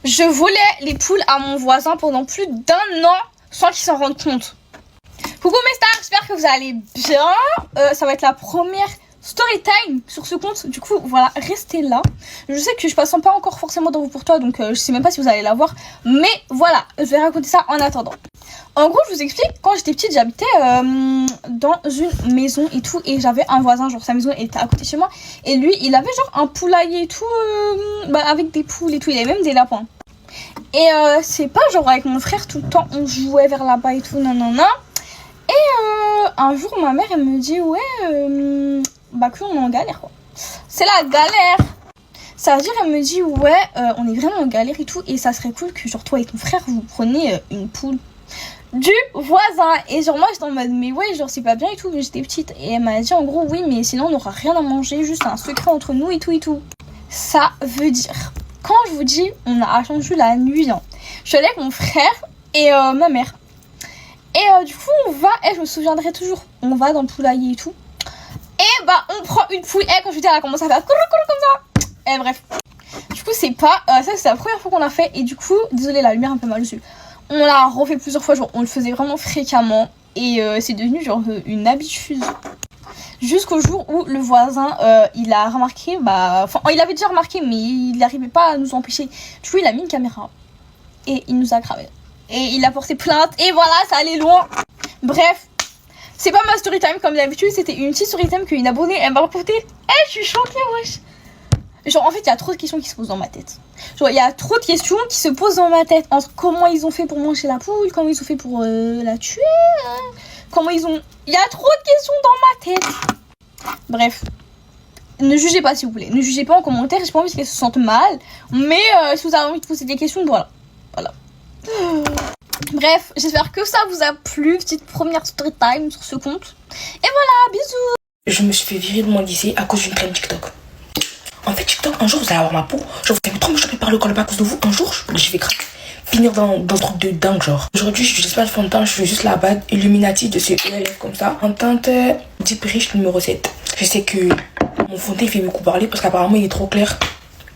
Je volais les poules à mon voisin pendant plus d'1 an sans qu'il s'en rende compte. Coucou mes stars, j'espère que vous allez bien. Ça va être la première story time sur ce compte. Du coup, voilà, restez là. Je sais que je passe pas encore forcément dans vous pour toi, donc je sais même pas si vous allez la voir. Mais voilà, je vais raconter ça en attendant. En gros, je vous explique, quand j'étais petite, j'habitais dans une maison et tout. Et j'avais un voisin, genre sa maison était à côté de chez moi. Et lui, il avait genre un poulailler et tout, avec des poules et tout. Il avait même des lapins. Et c'est pas genre avec mon frère tout le temps, on jouait vers là-bas et tout, non. Et un jour, ma mère, elle me dit, ouais, que on est en galère, quoi. C'est la galère. Ça veut dire, elle me dit, ouais, on est vraiment en galère et tout. Et ça serait cool que, genre, toi et ton frère, vous preniez une poule du voisin. Et genre, moi, j'étais en mode, mais ouais, genre, c'est pas bien et tout. Mais j'étais petite. Et elle m'a dit, en gros, oui, mais sinon, on n'aura rien à manger. Juste un secret entre nous et tout. Ça veut dire, quand je vous dis, on a attendu la nuit, hein. Je suis allée avec mon frère et ma mère. Et du coup, on va, et je me souviendrai toujours, on va dans le poulailler et tout. Et on prend une poule. Et quand je dis, elle a commencé à faire comme ça. Et bref. Du coup, c'est pas. Ça, c'est la première fois qu'on l'a fait. Et du coup, désolé, la lumière un peu mal dessus. On l'a refait plusieurs fois. Genre, on le faisait vraiment fréquemment. Et c'est devenu genre une habitude. Jusqu'au jour où le voisin, il a remarqué. Il avait déjà remarqué, mais il n'arrivait pas à nous empêcher. Du coup, il a mis une caméra. Et il nous a cramé. Et il a porté plainte. Et voilà, ça allait loin. Bref. C'est pas ma story time comme d'habitude, c'était une petite story time qu'une abonnée elle m'a rapportée. Je suis choquée, wesh. Genre, en fait, il y a trop de questions qui se posent dans ma tête. Genre, il y a trop de questions qui se posent dans ma tête. Entre comment ils ont fait pour manger la poule, comment ils ont fait pour la tuer, comment ils ont... Il y a trop de questions dans ma tête. Bref. Ne jugez pas, s'il vous plaît. Ne jugez pas en commentaire. J'ai pas envie qu'elles se sentent mal. Mais si vous avez envie de poser des questions, voilà. Bref, j'espère que ça vous a plu. Petite première story time sur ce compte. Et voilà, bisous. Je me suis fait virer de mon lycée à cause d'une traîne TikTok. En fait, TikTok, un jour, vous allez avoir ma peau. Genre, vous allez trop me choper par le col à cause de vous. Un jour, je vais finir dans un truc de dingue, genre. Aujourd'hui, je n'utilise pas le fond de teint, je fais juste la bague Illuminati de ce ELF comme ça. En teinte Deep Rich numéro 7. Je sais que mon fond de teint, il fait beaucoup parler parce qu'apparemment, il est trop clair.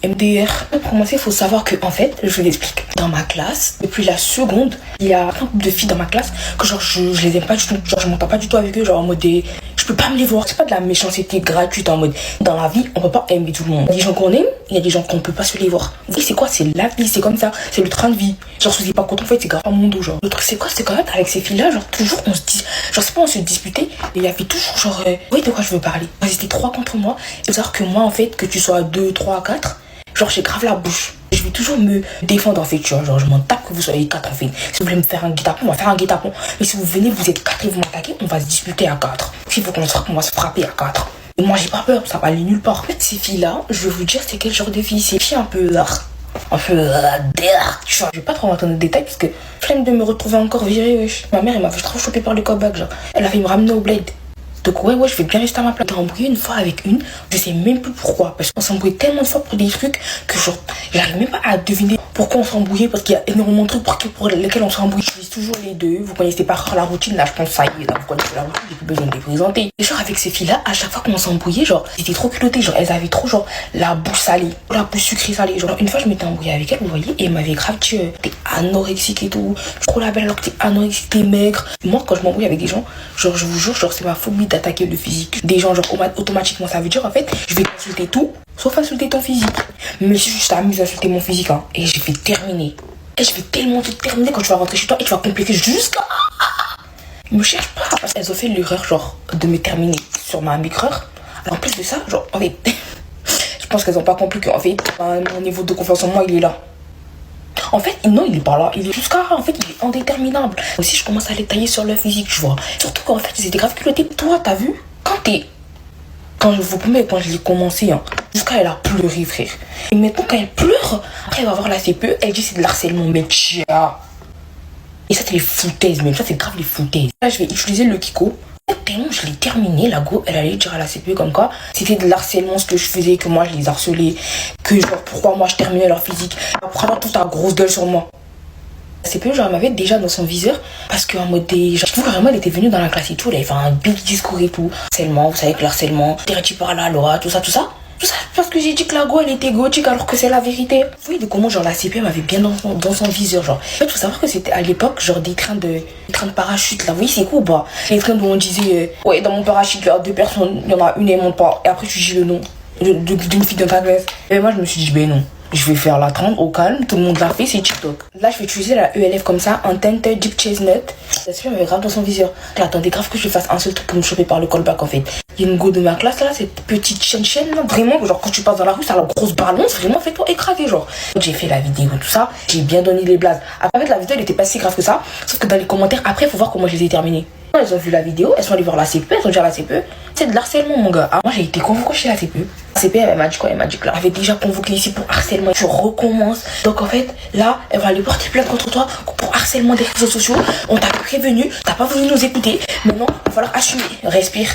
MDR. Pour commencer, il faut savoir que, en fait, je vous l'explique. Dans ma classe, depuis la seconde, il y a un groupe de filles dans ma classe que, genre, je les aime pas du tout. Genre, je m'entends pas du tout avec eux. Genre, en mode des. Je peux pas me les voir. C'est pas de la méchanceté gratuite en mode. Dans la vie, on peut pas aimer tout le monde. Il y a des gens qu'on aime, il y a des gens qu'on peut pas se les voir. Vous voyez, c'est quoi? C'est la vie, c'est comme ça. C'est le train de vie. Genre, si vous êtes pas content, en fait, c'est grave à mon dos, genre. Le truc, c'est quoi? C'est quand même avec ces filles-là, genre, toujours, on se dit. Genre, c'est pas on se disputait, mais il y avait toujours, genre. Vous voyez de quoi je veux parler? Vous étiez 3 contre moi. Il faut savoir que moi, en fait, que tu sois 2, 3, 4. Genre, j'ai grave la bouche. Je vais toujours me défendre, en fait, tu vois. Genre, je m'en tape que vous soyez 4, en fait. Si vous voulez me faire un guet-apens, on va faire un guet-apens. Mais si vous venez, vous êtes 4 et vous m'attaquez, on va se disputer à 4. S'il faut qu'on se frappe, on va se frapper à 4. Et moi, j'ai pas peur, ça va aller nulle part. En fait, ces filles-là, je vais vous dire, c'est quel genre de filles. C'est filles un peu... tu vois. Je vais pas trop rentrer dans les détails parce que flemme de me retrouver encore virée, wesh. Ma mère, elle m'a fait trop choper par le callback, genre. Elle a fait me ramener au blade. Donc ouais, je vais bien rester à ma place. J'ai embrouillé une fois avec une, je sais même plus pourquoi. Parce qu'on s'embrouillait tellement de fois pour des trucs que genre, j'arrive même pas à deviner pourquoi on s'embrouillait. Parce qu'il y a énormément de trucs pour lesquels on s'embrouille. Je lis toujours les deux. Vous connaissez pas la routine, là je pense ça y est, là vous connaissez la routine, j'ai plus besoin de les présenter. Et genre avec ces filles-là, à chaque fois qu'on s'embrouillait, genre, c'était trop culotté. Genre, elles avaient trop genre la bouche salée, la bouche sucrée salée. Genre, une fois je m'étais embrouillée avec elle, vous voyez, et elle m'avait grave dit t'es anorexique et tout. Je trouve la belle alors que t'es anorexique, t'es maigre. Moi quand je m'embrouille avec des gens, genre je vous jure, genre c'est ma phobie d'attaquer le physique des gens, genre automatiquement ça veut dire en fait je vais insulter tout sauf insulter ton physique. Mais si je t'amuse à insulter mon physique, hein, et je vais terminer, et je vais tellement te terminer quand tu vas rentrer chez toi et tu vas compliquer jusqu'à... Me cherche pas parce qu'elles ont fait l'erreur genre de me terminer sur ma micreur. Alors en plus de ça, genre en fait je pense qu'elles ont pas compris qu'en fait mon niveau de confiance en moi il est là. En fait, non, il est pas là. Il est jusqu'à... En fait, il est indéterminable. Aussi, je commence à les tailler sur leur physique, tu vois. Surtout qu'en fait, ils étaient grave culottés. Toi, t'as vu? Quand je l'ai commencé, hein, jusqu'à elle a pleuré, frère. Et maintenant, quand elle pleure, après, elle va voir la CPE, elle dit c'est de l'harcèlement, mais tiens. Et ça, c'est les foutaises, même. Ça, c'est grave les foutaises. Là, je vais utiliser le Kiko. Tellement je l'ai terminé, la go, elle allait dire à la CPE comme quoi c'était de l'harcèlement ce que je faisais, que moi je les harcelais, que genre pourquoi moi je terminais leur physique, après avoir toute ta grosse gueule sur moi. La CPE genre m'avait déjà dans son viseur parce qu'en mode des... Genre, je trouve vraiment elle était venue dans la classe et tout, elle avait fait un big discours et tout. Harcèlement, vous savez que le harcèlement, direct par là, Laura, tout ça. Tout ça parce que j'ai dit que la go elle était gothique alors que c'est la vérité. Vous voyez de comment genre la CP m'avait bien dans son viseur genre. En fait faut savoir que c'était à l'époque genre des trains de parachute là. Vous voyez c'est quoi ou pas? Les trains où on disait ouais dans mon parachute il y a 2 personnes, il y en a une elle monte pas. Et après tu dis le nom d'une fille de ta classe. Et moi je me suis dit ben non. Je vais faire la 30 au calme, tout le monde l'a fait, c'est TikTok. Là, je vais utiliser la ELF comme ça, un Tenter Deep Chestnut. La CP m'avait grave dans son viseur. Là, attendez grave que je fasse un seul truc pour me choper par le callback en fait. Il y a une go de ma classe là, cette petite chaîne là, vraiment, genre quand tu passes dans la rue, ça a la grosse balance, vraiment fait toi écraser genre. Donc j'ai fait la vidéo, tout ça, j'ai bien donné les blazes. Après, en fait, la vidéo elle était pas si grave que ça, sauf que dans les commentaires, après, il faut voir comment je les ai terminés. Elles ont vu la vidéo, elles sont allées voir la CP, elles ont dit à la CP, c'est de l'harcèlement mon gars. Ah, moi j'ai été convoquée chez la CP. La CP elle m'a dit quoi? Elle m'a dit que là, elle avait déjà convoqué ici pour harcèlement. Tu recommences. Donc en fait, là, elle va aller porter plainte contre toi pour harcèlement des réseaux sociaux. On t'a prévenu, t'as pas voulu nous écouter. Maintenant, il va falloir assumer. Respire.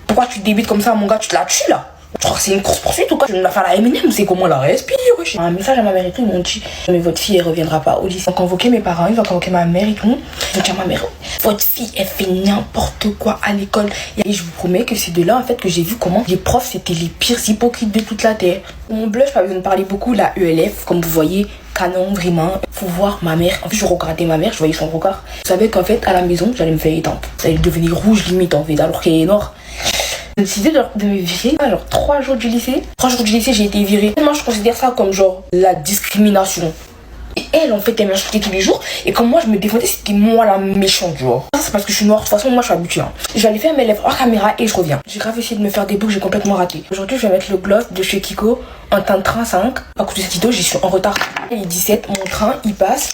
Pourquoi tu te débites comme ça mon gars? Tu te la tues là? Je crois que c'est une course poursuite ou quoi? Tu vas faire la Eminem, c'est comment la respire? Un message à ma mère et tout, ils m'ont dit mais votre fille elle reviendra pas au lycée. Ils ont convoqué mes parents, ils ont convoqué ma mère et tout. Ils ont dit à ma mère votre fille elle fait n'importe quoi à l'école. Et je vous promets que c'est de là en fait que j'ai vu comment les profs c'était les pires hypocrites de toute la terre. Mon blush, pas besoin de parler beaucoup, la ELF, comme vous voyez, canon vraiment. Faut voir ma mère. En fait je regardais ma mère, je voyais son regard. Je savais qu'en fait à la maison j'allais me faire éteindre. Ça allait devenir rouge limite en fait alors qu'elle est noire. J'ai décidé de me virer, genre 3 jours du lycée. 3 jours du lycée, j'ai été virée. Moi, je considère ça comme genre la discrimination. Et elle, en fait, elle m'insultait tous les jours. Et comme moi, je me défendais, c'était moi la méchante, genre. Ça, c'est parce que je suis noire. De toute façon, moi, je suis habituée. Hein. J'allais faire mes lèvres hors caméra et je reviens. J'ai grave essayé de me faire des boucles, j'ai complètement raté. Aujourd'hui, je vais mettre le gloss de chez Kiko en teint train 5. À cause de cette vidéo, j'y suis en retard. Il est 17, mon train, il passe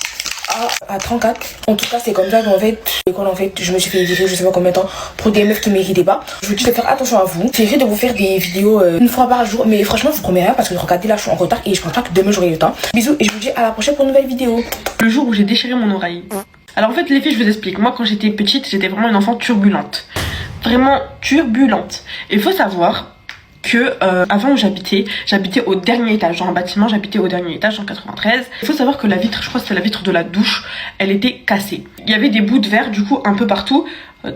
à 34. En tout cas, c'est comme ça qu'en fait, l'école, en fait, je me suis fait virer, je sais pas combien de temps, pour des meufs qui méritaient pas. Je vous dis de faire attention à vous. J'essaie de vous faire des vidéos une fois par jour, mais franchement, je vous promets rien parce que regardez là, je suis en retard et je pense pas que demain j'aurai le temps. Bisous et je vous dis à la prochaine pour une nouvelle vidéo. Le jour où j'ai déchiré mon oreille. Alors en fait, les filles, je vous explique. Moi, quand j'étais petite, j'étais vraiment une enfant turbulente. Vraiment turbulente. Et il faut savoir que avant où j'habitais au dernier étage, dans un bâtiment, j'habitais au dernier étage en 93. Il faut savoir que la vitre, je crois que c'était la vitre de la douche, elle était cassée. Il y avait des bouts de verre du coup un peu partout,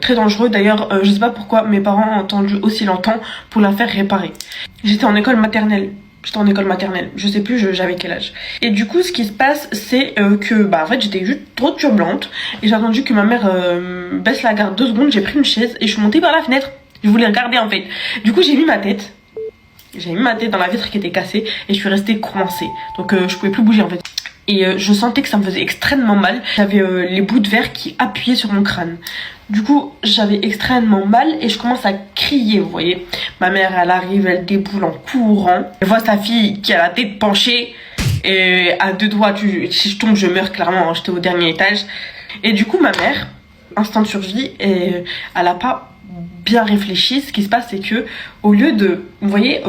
très dangereux. D'ailleurs, je sais pas pourquoi mes parents ont attendu aussi longtemps pour la faire réparer. J'étais en école maternelle. Je sais plus j'avais quel âge. Et du coup ce qui se passe c'est que bah en fait j'étais juste trop turbulente et j'ai attendu que ma mère baisse la garde 2 secondes, j'ai pris une chaise et je suis montée par la fenêtre. Je voulais regarder en fait. Du coup j'ai mis ma tête dans la vitre qui était cassée et je suis restée coincée. Donc je pouvais plus bouger en fait. Et je sentais que ça me faisait extrêmement mal. J'avais les bouts de verre qui appuyaient sur mon crâne. Du coup, j'avais extrêmement mal et je commence à crier, vous voyez. Ma mère, elle arrive, elle déboule en courant. Elle voit sa fille qui a la tête penchée et à 2 doigts, si je tombe, je meurs clairement. J'étais au dernier étage. Et du coup, ma mère, instinct de survie, et elle a pas bien réfléchi. Ce qui se passe, c'est que au lieu de, vous voyez,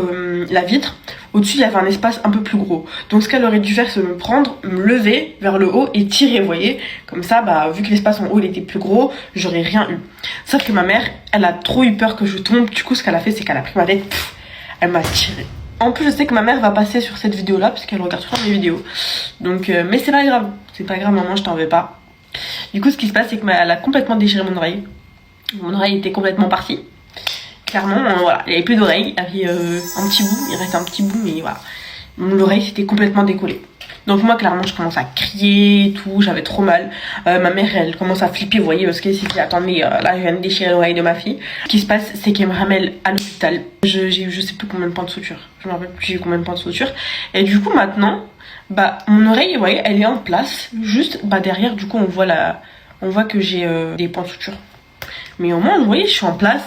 la vitre, au-dessus il y avait un espace un peu plus gros. Donc ce qu'elle aurait dû faire, c'est me prendre, me lever vers le haut et tirer, vous voyez. Comme ça, bah vu que l'espace en haut il était plus gros, j'aurais rien eu. Sauf que ma mère, elle a trop eu peur que je tombe. Du coup, ce qu'elle a fait, c'est qu'elle a pris ma tête, elle m'a tiré. En plus, je sais que ma mère va passer sur cette vidéo-là parce qu'elle regarde souvent mes vidéos. Donc, mais c'est pas grave, maman, je t'en veux pas. Du coup, ce qui se passe, c'est qu'elle a complètement déchiré mon oreille. Mon oreille était complètement partie. Clairement, voilà, il n'y avait plus d'oreille, il y avait un petit bout, il restait un petit bout, mais voilà. L'oreille s'était complètement décollée. Donc moi, clairement, je commence à crier et tout, j'avais trop mal. Ma mère, elle commence à flipper, vous voyez, parce qu'elle s'est dit, attendez, là, je viens de déchirer l'oreille de ma fille. Ce qui se passe, c'est qu'elle me ramène à l'hôpital. J'ai eu je sais plus combien de points de suture. Je me rappelle plus, j'ai eu combien de points de suture. Et du coup, maintenant, bah, mon oreille, vous voyez, elle est en place. Juste, bah, derrière, du coup, on voit que j'ai des points de suture. Mais au moins, vous voyez, je suis en place.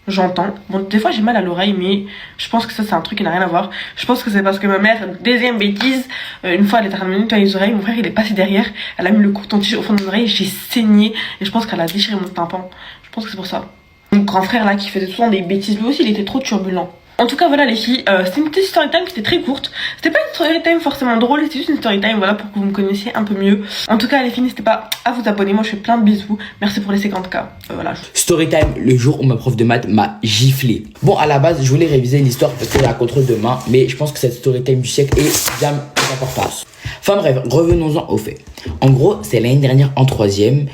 J'entends. Bon, des fois j'ai mal à l'oreille, mais je pense que ça c'est un truc qui n'a rien à voir. Je pense que c'est parce que ma mère, deuxième bêtise, une fois elle était en train de me nettoyer les oreilles, mon frère il est passé derrière, elle a mis le coton-tige au fond de mon oreille, j'ai saigné et je pense qu'elle a déchiré mon tympan. Je pense que c'est pour ça. Mon grand frère là qui faisait souvent des bêtises, lui aussi il était trop turbulent. En tout cas voilà les filles, c'était une petite story time qui était très courte. C'était pas une story time forcément drôle, c'était juste une story time voilà pour que vous me connaissiez un peu mieux. En tout cas les filles, n'hésitez pas à vous abonner, moi je fais plein de bisous. Merci pour les 50K. Voilà. Story time, le jour où ma prof de maths m'a giflé. Bon à la base je voulais réviser l'histoire parce qu'il y a un contrôle demain, mais je pense que cette story time du siècle est bien d'importance. Enfin bref, revenons-en au fait. En gros c'est l'année dernière en 3ème,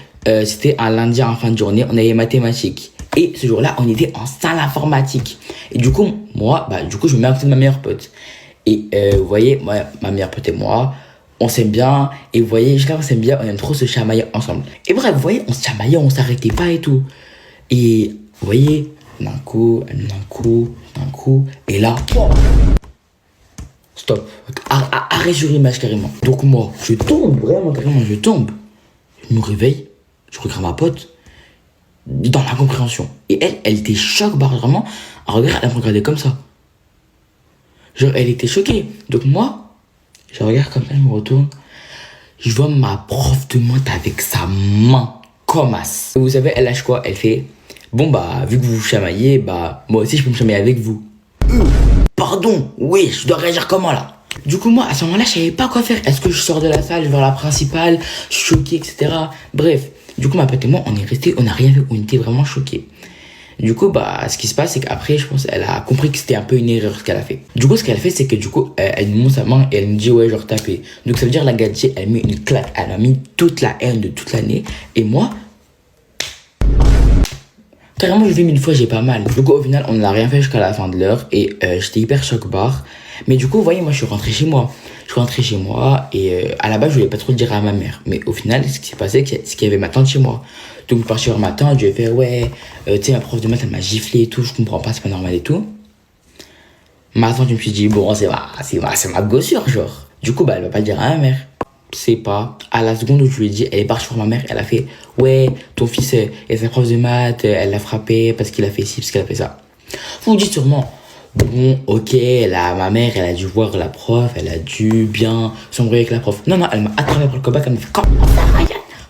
c'était un lundi en fin de journée, on avait mathématiques. Et ce jour-là, on était en salle informatique. Et du coup, moi, je me mets à côté de ma meilleure pote. Et vous voyez, moi, ma meilleure pote et moi, on s'aime bien. Et vous voyez, jusqu'à on s'aime bien, on aime trop se chamailler ensemble. Et bref, vous voyez, on se chamaillait, on s'arrêtait pas et tout. Et vous voyez, d'un coup. Et là, stop. Arrêt sur image carrément. Donc moi, je tombe, vraiment carrément, je tombe. Je me réveille, je regarde ma pote dans la compréhension. Et elle était choquée, vraiment. Regarde, elle me regardait comme ça. Genre, elle était choquée. Donc moi, je regarde comme ça, je me retourne. Je vois ma prof de maths avec sa main comme as. Vous savez, elle lâche quoi? Elle fait, bon vu que vous vous chamaillez, moi aussi je peux me chamailler avec vous. Pardon, oui, je dois réagir comment là? Du coup, moi, à ce moment-là, je savais pas quoi faire. Est-ce que je sors de la salle, je vais vers la principale, choquée, etc. Bref, du coup, ma pote et moi, on est restés, on n'a rien fait, on était vraiment choqués. Du coup, ce qui se passe, c'est qu'après, je pense, elle a compris que c'était un peu une erreur ce qu'elle a fait. Du coup, ce qu'elle a fait, c'est que du coup, elle nous montre sa main et elle nous dit, ouais, genre taper. Donc, ça veut dire, la gadget, elle met une claque. Elle a mis toute la haine de toute l'année. Et moi, carrément, je vais 1000 fois, j'ai pas mal. Du coup, au final, on n'a rien fait jusqu'à la fin de l'heure et j'étais hyper choc-barre. Mais du coup, vous voyez, moi, je suis rentré chez moi. Et à la base, je voulais pas trop le dire à ma mère. Mais au final, ce qui s'est passé, c'est qu'il y avait ma tante chez moi. Donc, je suis parti voir ma tante, je lui ai fait, ouais, tu sais, ma prof de maths, elle m'a giflé et tout, je comprends pas, c'est pas normal et tout. Ma tante, je me suis dit, bon, c'est ma gossure, genre. Du coup, elle va pas le dire à ma mère. C'est pas. À la seconde où je lui ai dit, elle est partie voir ma mère, elle a fait, ouais, ton fils et sa prof de maths, elle l'a frappé parce qu'il a fait ci, parce qu'elle a fait ça. Vous vous dites sûrement, bon, ok, ma mère, elle a dû voir la prof, elle a dû bien s'embrouiller avec la prof. Non, elle m'a attrapé par le cobac, elle m'a fait, comment ça, Ryan?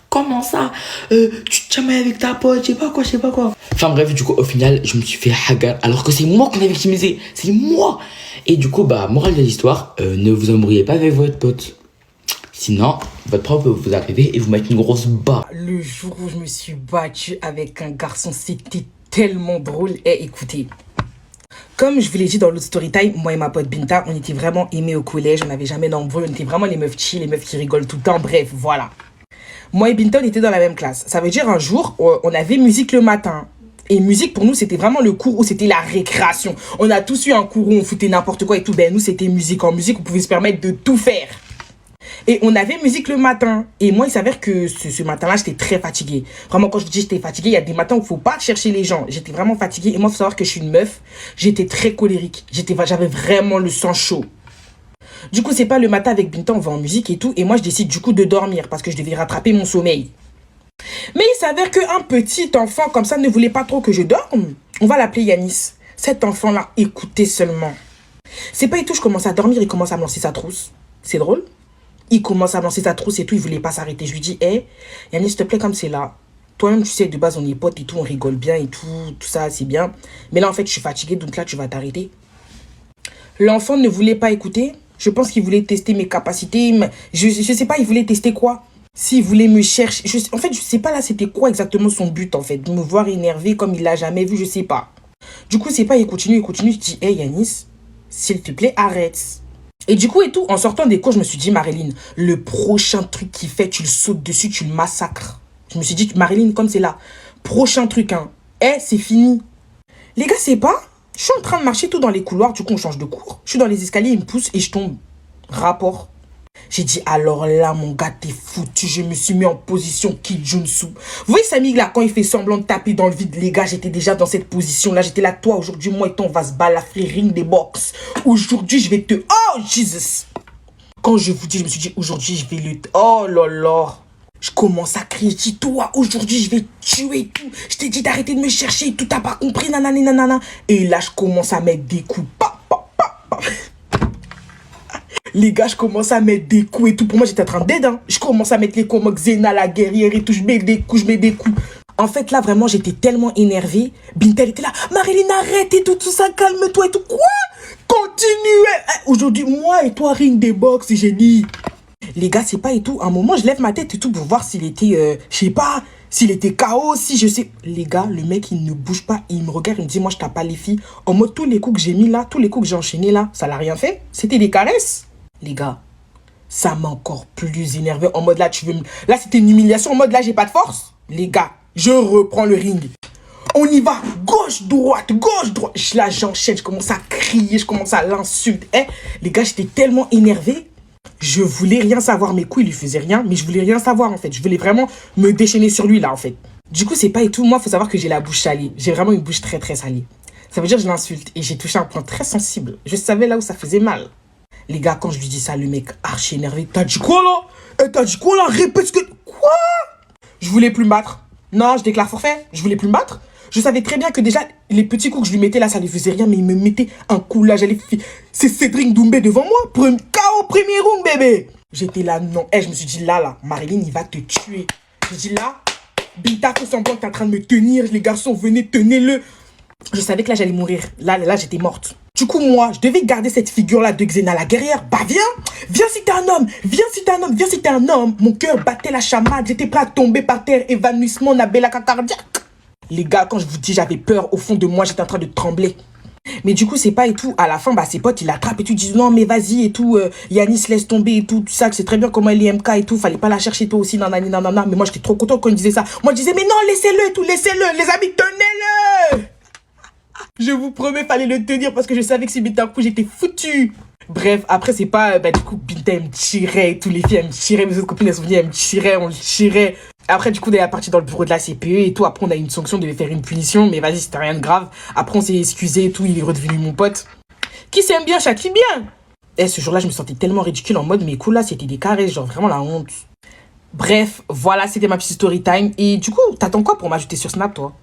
Comment ça? Tu te chamailles avec ta pote, je sais pas quoi. Enfin bref, du coup, au final, je me suis fait hagar, alors que c'est moi qu'on a victimisé. C'est moi. Et du coup, morale de l'histoire, ne vous embrouillez pas avec votre pote. Sinon, votre prof peut vous arriver et vous mettre une grosse barre. Le jour où je me suis battue avec un garçon, c'était tellement drôle. Écoutez, comme je vous l'ai dit dans l'autre story time, moi et ma pote Binta, on était vraiment aimés au collège, on n'avait jamais d'embrouille, on était vraiment les meufs chill, les meufs qui rigolent tout le temps, bref, voilà. Moi et Binta, on était dans la même classe. Ça veut dire un jour, on avait musique le matin. Et musique, pour nous, c'était vraiment le cours où c'était la récréation. On a tous eu un cours où on foutait n'importe quoi et tout. Nous, c'était musique. En musique, on pouvait se permettre de tout faire. Et on avait musique le matin. Et moi, il s'avère que ce matin-là, j'étais très fatiguée. Vraiment, quand je dis j'étais fatiguée, il y a des matins où il ne faut pas chercher les gens. J'étais vraiment fatiguée. Et moi, il faut savoir que je suis une meuf. J'étais très colérique. J'avais vraiment le sang chaud. Du coup, c'est pas le matin avec Binta, on va en musique et tout. Et moi, je décide du coup de dormir parce que je devais rattraper mon sommeil. Mais il s'avère qu'un petit enfant comme ça ne voulait pas trop que je dorme. On va l'appeler Yanis. Cet enfant-là, écoutez seulement. C'est pas et tout, je commence à dormir, il commence à me lancer sa trousse. C'est drôle. Il commence à me lancer sa trousse et tout, il voulait pas s'arrêter. Je lui dis, Yanis, s'il te plaît, comme c'est là. Toi-même, tu sais, de base, on est potes et tout, on rigole bien et tout ça, c'est bien. Mais là, en fait, je suis fatiguée, donc là, tu vas t'arrêter. L'enfant ne voulait pas écouter. Je pense qu'il voulait tester mes capacités. Je sais pas, il voulait tester quoi. S'il voulait me chercher. En fait, je sais pas là, c'était quoi exactement son but, en fait. De me voir énervé comme il l'a jamais vu, je sais pas. Du coup, c'est pas, il continue. Je dis, Yanis, s'il te plaît, arrête. Et du coup, et tout, en sortant des cours, je me suis dit, Marilyn, le prochain truc qu'il fait, tu le sautes dessus, tu le massacres. Je me suis dit, Marilyn, comme c'est là. Prochain truc, hein. C'est fini. Les gars, c'est pas. Je suis en train de marcher tout dans les couloirs, du coup on change de cours. Je suis dans les escaliers, il me pousse et je tombe. Rapport. J'ai dit, alors là, mon gars, t'es foutu. Je me suis mis en position Kijunsu. Vous voyez Samy, là, quand il fait semblant de taper dans le vide, les gars, j'étais déjà dans cette position-là. J'étais là, toi, aujourd'hui, moi et toi, on va se balafrer, ring des box. Aujourd'hui, je vais te... Oh, Jesus. Quand je vous dis, je me suis dit, aujourd'hui, je vais le... Oh là là. Je commence à crier, je dis, toi, aujourd'hui, je vais te tuer tout. Je t'ai dit d'arrêter de me chercher, tout, t'as pas compris, nanani, nanana. Et là, je commence à mettre des coups. Les gars, je commence à mettre des coups et tout. Pour moi, j'étais en train d'aide. Je commence à mettre les coups en mode Xena, la guerrière et tout. Je mets des coups. En fait, là, vraiment, j'étais tellement énervée. Binta, elle était là, Marilyn, arrête et tout ça, calme-toi et tout. Quoi? Continue. Aujourd'hui, moi et toi, ring des box, j'ai dit... Les gars, c'est pas et tout. À un moment, je lève ma tête et tout pour voir s'il était, je sais pas, s'il était KO, si je sais. Les gars, le mec, il ne bouge pas. Il me regarde, il me dit, moi, je tape pas les filles. En mode, tous les coups que j'ai mis là, tous les coups que j'ai enchaînés là, ça l'a rien fait. C'était des caresses. Les gars, ça m'a encore plus énervé. En mode, là, tu veux me... Là, c'était une humiliation. En mode, là, j'ai pas de force. Les gars, je reprends le ring. On y va, gauche, droite, gauche, droite. J'enchaîne, je commence à crier, je commence à l'insulter. Les gars, j'étais tellement énervé. Je voulais rien savoir. Mes couilles, il lui faisait rien, mais je voulais rien savoir, en fait. Je voulais vraiment me déchaîner sur lui, là, en fait. Du coup, c'est pas et tout. Moi, faut savoir que j'ai la bouche salée. J'ai vraiment une bouche très, très salée. Ça veut dire que je l'insulte. Et j'ai touché un point très sensible. Je savais là où ça faisait mal. Les gars, quand je lui dis ça, le mec archi énervé. T'as dit quoi, là? T'as dit quoi, là? Répète ce que... Quoi? Je voulais plus me battre. Non, je déclare forfait. Je voulais plus me battre. Je savais très bien que déjà, les petits coups que je lui mettais là, ça lui faisait rien, mais il me mettait un coup là. C'est Cédric Doumbé devant moi. KO premier round, bébé. J'étais là, non. Je me suis dit, là, Marilyn, il va te tuer. J'ai dit, là, Bita, fait semblant que t'es en train de me tenir. Les garçons, venez, tenez-le. Je savais que là, j'allais mourir. Là, j'étais morte. Du coup, moi, je devais garder cette figure-là de Xena, la guerrière. Bah, viens si t'es un homme. Viens si t'es un homme. Viens si t'es un homme. Mon cœur battait la chamade. J'étais prêt à tomber par terre. Évanouissement, Nabella cardiaque. Les gars, quand je vous dis j'avais peur, au fond de moi, j'étais en train de trembler. Mais du coup, c'est pas et tout. À la fin, bah, ses potes, ils l'attrapent et tout. Ils disent non, mais vas-y et tout. Yanis, laisse tomber et tout. Tout ça, c'est très bien comment elle est MK et tout. Fallait pas la chercher toi aussi. Nanani, nanana. Mais moi, j'étais trop content quand ils disaient ça. Moi, je disais, mais non, laissez-le et tout. Laissez-le. Les amis, tenez-le. Je vous promets, fallait le tenir parce que je savais que si Binta coup, j'étais foutu. Bref, après, c'est pas. Bah, du coup, Binta, elle me tirait et tout. Les filles, elles me tiraient. Mes autres copines, elles sont venues, elles me tiraient. On le tirait. Après, du coup, on est parti dans le bureau de la CPE et tout. Après, on a eu une sanction, on devait faire une punition. Mais vas-y, c'était rien de grave. Après, on s'est excusé et tout. Il est redevenu mon pote. Qui s'aime bien, châtie bien. Et ce jour-là, je me sentais tellement ridicule en mode, mais cool, là, c'était des caresses. Genre, vraiment la honte. Bref, voilà, c'était ma petite story time. Et du coup, t'attends quoi pour m'ajouter sur Snap, toi?